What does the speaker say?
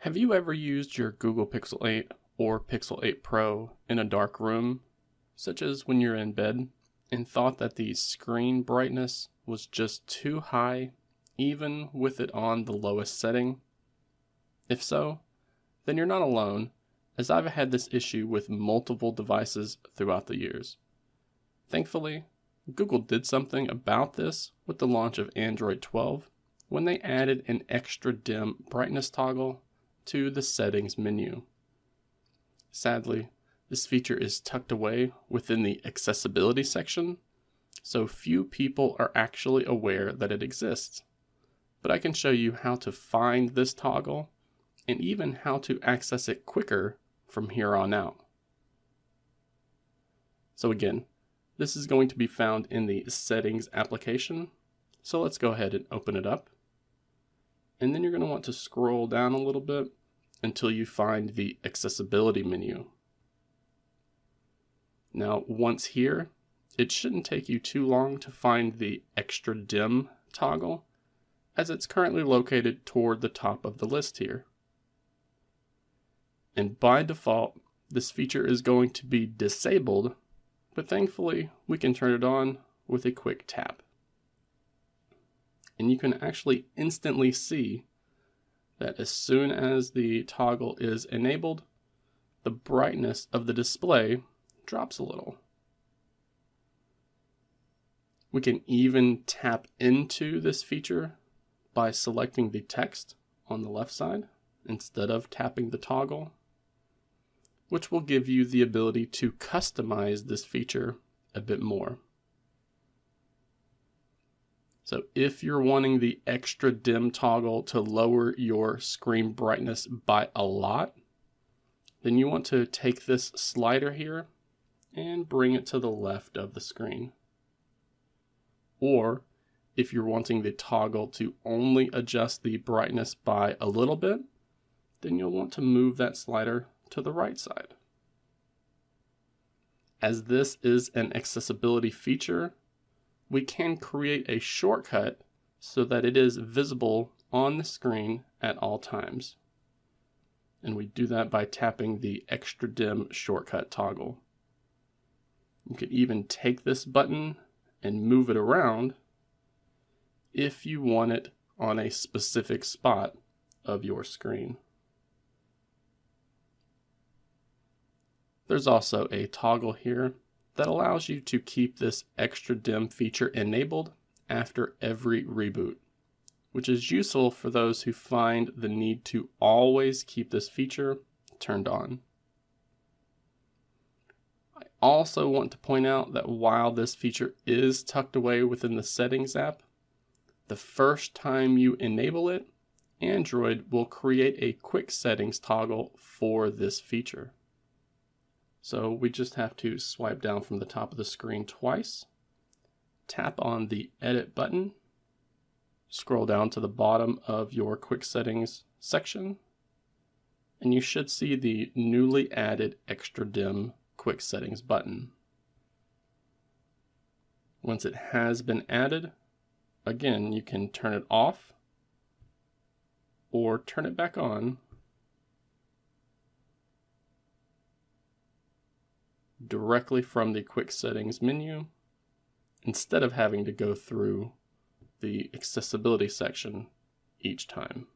Have you ever used your Google Pixel 8 or Pixel 8 Pro in a dark room, such as when you're in bed, and thought that the screen brightness was just too high, even with it on the lowest setting? If so, then you're not alone, as I've had this issue with multiple devices throughout the years. Thankfully, Google did something about this with the launch of Android 12 when they added an extra dim brightness toggle to the settings menu. Sadly, this feature is tucked away within the accessibility section, so few people are actually aware that it exists. But I can show you how to find this toggle and even how to access it quicker from here on out. So again, this is going to be found in the settings application. So let's go ahead and open it up. And then you're going to want to scroll down a little bit until you find the accessibility menu. Now, once here, it shouldn't take you too long to find the extra dim toggle, as it's currently located toward the top of the list here. And by default, this feature is going to be disabled, but thankfully we can turn it on with a quick tap. And you can actually instantly see that as soon as the toggle is enabled, the brightness of the display drops a little. We can even tap into this feature by selecting the text on the left side instead of tapping the toggle, which will give you the ability to customize this feature a bit more. So if you're wanting the extra dim toggle to lower your screen brightness by a lot, then you want to take this slider here and bring it to the left of the screen. Or if you're wanting the toggle to only adjust the brightness by a little bit, then you'll want to move that slider to the right side. As this is an accessibility feature, we can create a shortcut so that it is visible on the screen at all times. And we do that by tapping the extra dim shortcut toggle. You could even take this button and move it around if you want it on a specific spot of your screen. There's also a toggle here that allows you to keep this extra dim feature enabled after every reboot, which is useful for those who find the need to always keep this feature turned on. I also want to point out that while this feature is tucked away within the settings app, the first time you enable it, Android will create a quick settings toggle for this feature. So we just have to swipe down from the top of the screen twice, tap on the edit button, scroll down to the bottom of your quick settings section, and you should see the newly added extra dim quick settings button. Once it has been added, again, you can turn it off or turn it back on directly from the quick settings menu instead of having to go through the accessibility section each time.